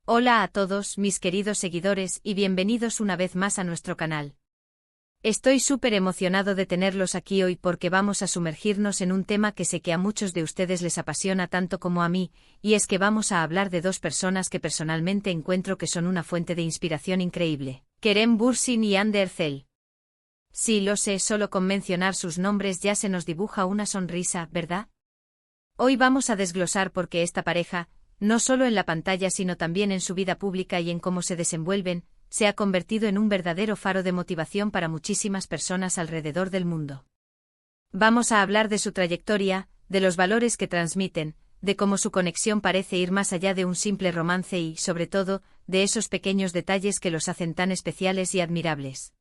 Hola a todos mis queridos seguidores y bienvenidos una vez más a nuestro canal. Estoy súper emocionado de tenerlos aquí hoy porque vamos a sumergirnos en un tema que sé que a muchos de ustedes les apasiona tanto como a mí, y es que vamos a hablar de dos personas que personalmente encuentro que son una fuente de inspiración increíble, Kerem Bürsin y Hande Erçel. Sí, lo sé, solo con mencionar sus nombres ya se nos dibuja una sonrisa, ¿verdad? Hoy vamos a desglosar por qué esta pareja, no solo en la pantalla sino también en su vida pública y en cómo se desenvuelven, se ha convertido en un verdadero faro de motivación para muchísimas personas alrededor del mundo. Vamos a hablar de su trayectoria, de los valores que transmiten, de cómo su conexión parece ir más allá de un simple romance y, sobre todo, de esos pequeños detalles que los hacen tan especiales y admirables.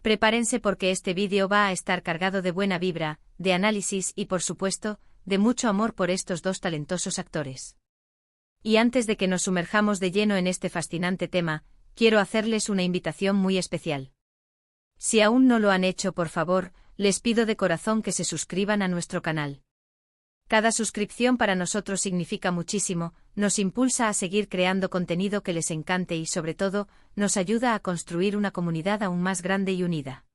Prepárense porque este vídeo va a estar cargado de buena vibra, de análisis y, por supuesto, de mucho amor por estos dos talentosos actores. Y antes de que nos sumerjamos de lleno en este fascinante tema, quiero hacerles una invitación muy especial. Si aún no lo han hecho, por favor, les pido de corazón que se suscriban a nuestro canal. Cada suscripción para nosotros significa muchísimo, nos impulsa a seguir creando contenido que les encante y, sobre todo, nos ayuda a construir una comunidad aún más grande y unida.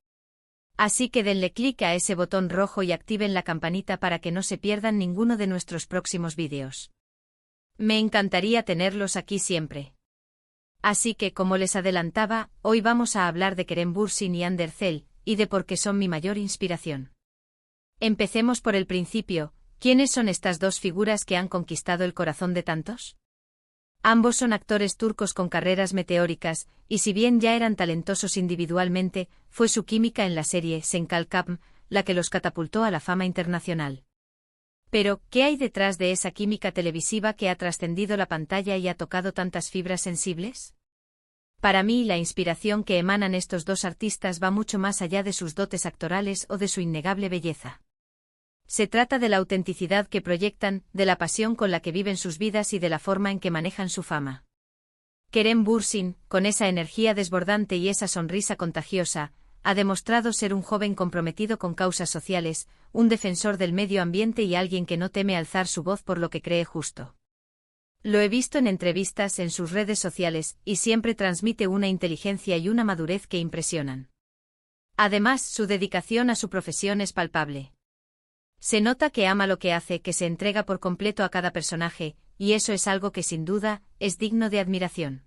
Así que denle clic a ese botón rojo y activen la campanita para que no se pierdan ninguno de nuestros próximos vídeos. Me encantaría tenerlos aquí siempre. Así que, como les adelantaba, hoy vamos a hablar de Kerem Bürsin y Hande Erçel, y de por qué son mi mayor inspiración. Empecemos por el principio. ¿Quiénes son estas dos figuras que han conquistado el corazón de tantos? Ambos son actores turcos con carreras meteóricas, y si bien ya eran talentosos individualmente, fue su química en la serie Sen Kalkam la que los catapultó a la fama internacional. Pero, ¿qué hay detrás de esa química televisiva que ha trascendido la pantalla y ha tocado tantas fibras sensibles? Para mí, la inspiración que emanan estos dos artistas va mucho más allá de sus dotes actorales o de su innegable belleza. Se trata de la autenticidad que proyectan, de la pasión con la que viven sus vidas y de la forma en que manejan su fama. Kerem Bürsin, con esa energía desbordante y esa sonrisa contagiosa, ha demostrado ser un joven comprometido con causas sociales, un defensor del medio ambiente y alguien que no teme alzar su voz por lo que cree justo. Lo he visto en entrevistas en sus redes sociales, y siempre transmite una inteligencia y una madurez que impresionan. Además, su dedicación a su profesión es palpable. Se nota que ama lo que hace, que se entrega por completo a cada personaje, y eso es algo que sin duda es digno de admiración.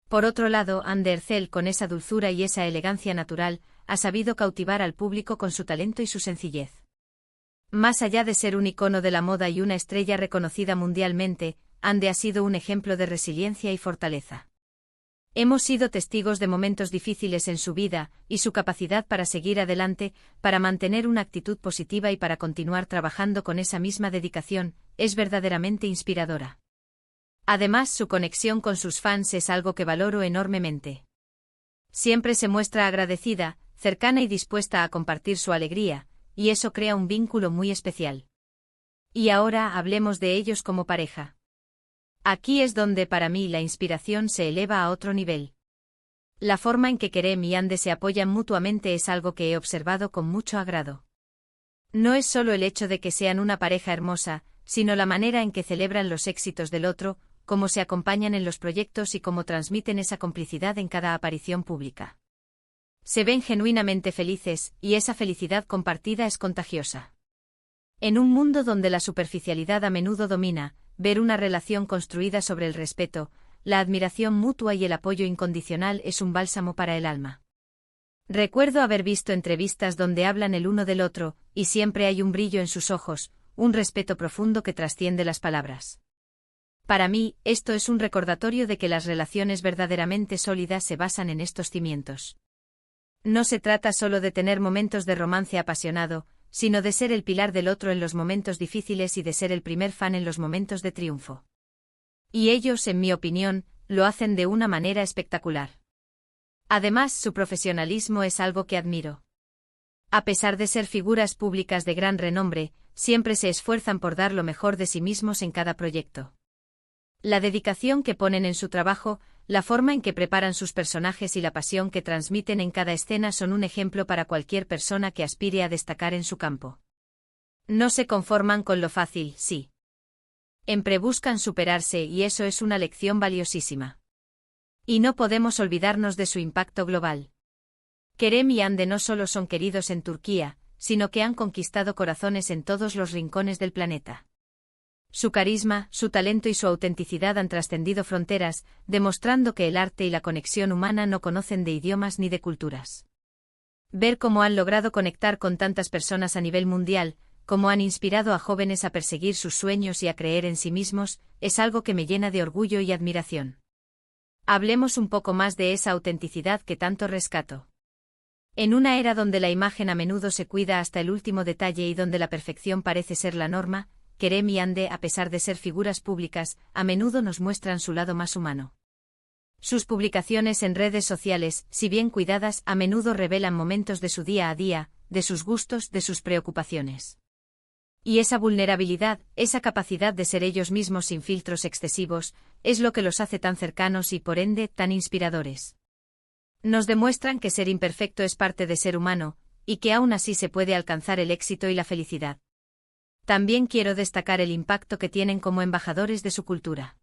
Por otro lado, Hande Erçel, con esa dulzura y esa elegancia natural, ha sabido cautivar al público con su talento y su sencillez. Más allá de ser un icono de la moda y una estrella reconocida mundialmente, Hande ha sido un ejemplo de resiliencia y fortaleza. Hemos sido testigos de momentos difíciles en su vida, y su capacidad para seguir adelante, para mantener una actitud positiva y para continuar trabajando con esa misma dedicación, es verdaderamente inspiradora. Además, su conexión con sus fans es algo que valoro enormemente. Siempre se muestra agradecida, cercana y dispuesta a compartir su alegría, y eso crea un vínculo muy especial. Y ahora hablemos de ellos como pareja. Aquí es donde para mí la inspiración se eleva a otro nivel. La forma en que Kerem y Hande se apoyan mutuamente es algo que he observado con mucho agrado. No es solo el hecho de que sean una pareja hermosa, sino la manera en que celebran los éxitos del otro, cómo se acompañan en los proyectos y cómo transmiten esa complicidad en cada aparición pública. Se ven genuinamente felices, y esa felicidad compartida es contagiosa. En un mundo donde la superficialidad a menudo domina, ver una relación construida sobre el respeto, la admiración mutua y el apoyo incondicional es un bálsamo para el alma. Recuerdo haber visto entrevistas donde hablan el uno del otro, y siempre hay un brillo en sus ojos, un respeto profundo que trasciende las palabras. Para mí, esto es un recordatorio de que las relaciones verdaderamente sólidas se basan en estos cimientos. No se trata solo de tener momentos de romance apasionado, sino de ser el pilar del otro en los momentos difíciles y de ser el primer fan en los momentos de triunfo. Y ellos, en mi opinión, lo hacen de una manera espectacular. Además, su profesionalismo es algo que admiro. A pesar de ser figuras públicas de gran renombre, siempre se esfuerzan por dar lo mejor de sí mismos en cada proyecto. La dedicación que ponen en su trabajo, la forma en que preparan sus personajes y la pasión que transmiten en cada escena son un ejemplo para cualquier persona que aspire a destacar en su campo. No se conforman con lo fácil, sí. Siempre buscan superarse y eso es una lección valiosísima. Y no podemos olvidarnos de su impacto global. Kerem y Hande no solo son queridos en Turquía, sino que han conquistado corazones en todos los rincones del planeta. Su carisma, su talento y su autenticidad han trascendido fronteras, demostrando que el arte y la conexión humana no conocen de idiomas ni de culturas. Ver cómo han logrado conectar con tantas personas a nivel mundial, cómo han inspirado a jóvenes a perseguir sus sueños y a creer en sí mismos, es algo que me llena de orgullo y admiración. Hablemos un poco más de esa autenticidad que tanto rescato. En una era donde la imagen a menudo se cuida hasta el último detalle y donde la perfección parece ser la norma, Kerem y Hande, a pesar de ser figuras públicas, a menudo nos muestran su lado más humano. Sus publicaciones en redes sociales, si bien cuidadas, a menudo revelan momentos de su día a día, de sus gustos, de sus preocupaciones. Y esa vulnerabilidad, esa capacidad de ser ellos mismos sin filtros excesivos, es lo que los hace tan cercanos y, por ende, tan inspiradores. Nos demuestran que ser imperfecto es parte de ser humano, y que aún así se puede alcanzar el éxito y la felicidad. También quiero destacar el impacto que tienen como embajadores de su cultura.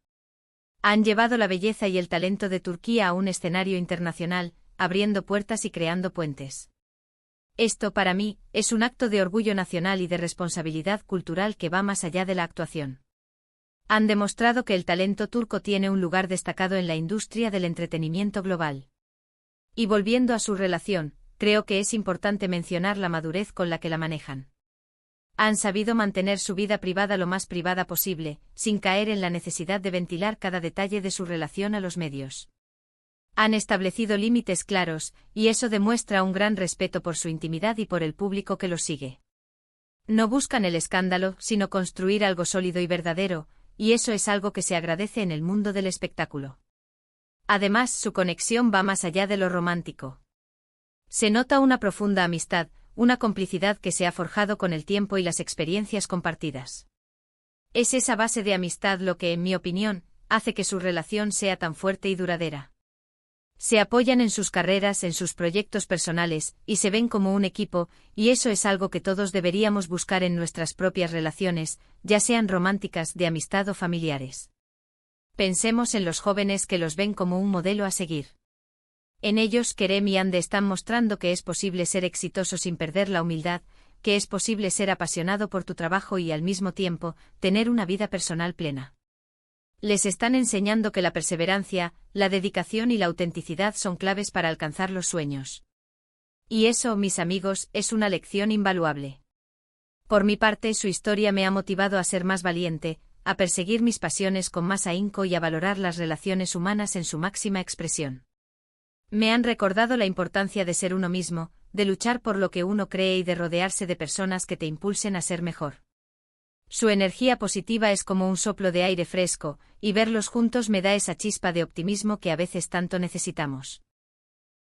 Han llevado la belleza y el talento de Turquía a un escenario internacional, abriendo puertas y creando puentes. Esto, para mí, es un acto de orgullo nacional y de responsabilidad cultural que va más allá de la actuación. Han demostrado que el talento turco tiene un lugar destacado en la industria del entretenimiento global. Y volviendo a su relación, creo que es importante mencionar la madurez con la que la manejan. Han sabido mantener su vida privada lo más privada posible, sin caer en la necesidad de ventilar cada detalle de su relación a los medios. Han establecido límites claros, y eso demuestra un gran respeto por su intimidad y por el público que los sigue. No buscan el escándalo, sino construir algo sólido y verdadero, y eso es algo que se agradece en el mundo del espectáculo. Además, su conexión va más allá de lo romántico. Se nota una profunda amistad, una complicidad que se ha forjado con el tiempo y las experiencias compartidas. Es esa base de amistad lo que, en mi opinión, hace que su relación sea tan fuerte y duradera. Se apoyan en sus carreras, en sus proyectos personales, y se ven como un equipo, y eso es algo que todos deberíamos buscar en nuestras propias relaciones, ya sean románticas, de amistad o familiares. Pensemos en los jóvenes que los ven como un modelo a seguir. En ellos, Kerem y Hande están mostrando que es posible ser exitoso sin perder la humildad, que es posible ser apasionado por tu trabajo y al mismo tiempo, tener una vida personal plena. Les están enseñando que la perseverancia, la dedicación y la autenticidad son claves para alcanzar los sueños. Y eso, mis amigos, es una lección invaluable. Por mi parte, su historia me ha motivado a ser más valiente, a perseguir mis pasiones con más ahínco y a valorar las relaciones humanas en su máxima expresión. Me han recordado la importancia de ser uno mismo, de luchar por lo que uno cree y de rodearse de personas que te impulsen a ser mejor. Su energía positiva es como un soplo de aire fresco, y verlos juntos me da esa chispa de optimismo que a veces tanto necesitamos.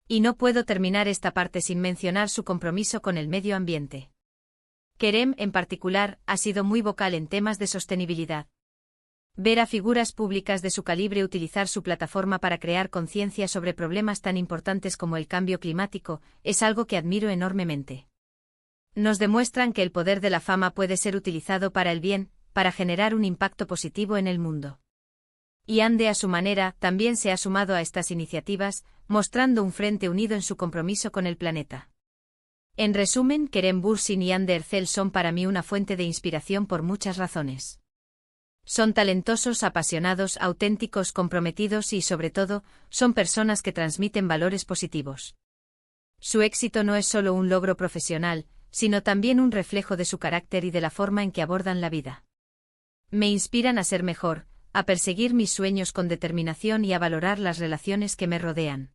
Y no puedo terminar esta parte sin mencionar su compromiso con el medio ambiente. Kerem, en particular, ha sido muy vocal en temas de sostenibilidad. Ver a figuras públicas de su calibre utilizar su plataforma para crear conciencia sobre problemas tan importantes como el cambio climático, es algo que admiro enormemente. Nos demuestran que el poder de la fama puede ser utilizado para el bien, para generar un impacto positivo en el mundo. Y Hande, a su manera, también se ha sumado a estas iniciativas, mostrando un frente unido en su compromiso con el planeta. En resumen, Kerem Bürsin y Hande Erçel son para mí una fuente de inspiración por muchas razones. Son talentosos, apasionados, auténticos, comprometidos y, sobre todo, son personas que transmiten valores positivos. Su éxito no es solo un logro profesional, sino también un reflejo de su carácter y de la forma en que abordan la vida. Me inspiran a ser mejor, a perseguir mis sueños con determinación y a valorar las relaciones que me rodean.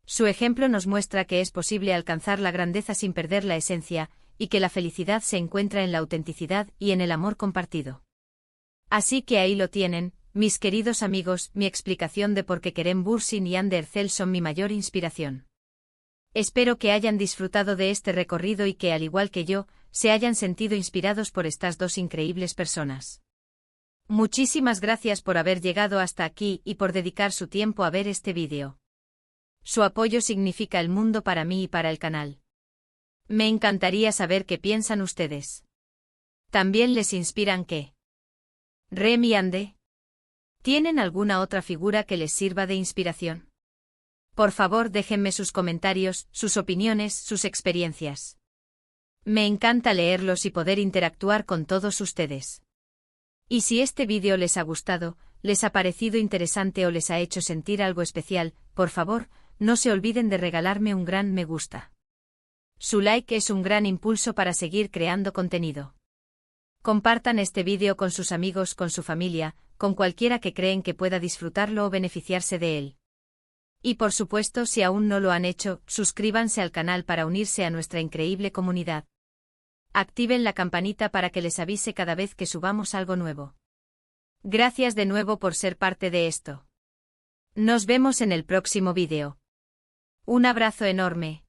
Su ejemplo nos muestra que es posible alcanzar la grandeza sin perder la esencia, y que la felicidad se encuentra en la autenticidad y en el amor compartido. Así que ahí lo tienen, mis queridos amigos, mi explicación de por qué Kerem Bürsin y Hande Erçel son mi mayor inspiración. Espero que hayan disfrutado de este recorrido y que, al igual que yo, se hayan sentido inspirados por estas dos increíbles personas. Muchísimas gracias por haber llegado hasta aquí y por dedicar su tiempo a ver este vídeo. Su apoyo significa el mundo para mí y para el canal. Me encantaría saber qué piensan ustedes. ¿También les inspiran qué? Rem y Ande. ¿Tienen alguna otra figura que les sirva de inspiración? Por favor, déjenme sus comentarios, sus opiniones, sus experiencias. Me encanta leerlos y poder interactuar con todos ustedes. Y si este vídeo les ha gustado, les ha parecido interesante o les ha hecho sentir algo especial, por favor, no se olviden de regalarme un gran me gusta. Su like es un gran impulso para seguir creando contenido. Compartan este vídeo con sus amigos, con su familia, con cualquiera que creen que pueda disfrutarlo o beneficiarse de él. Y por supuesto, si aún no lo han hecho, suscríbanse al canal para unirse a nuestra increíble comunidad. Activen la campanita para que les avise cada vez que subamos algo nuevo. Gracias de nuevo por ser parte de esto. Nos vemos en el próximo vídeo. Un abrazo enorme.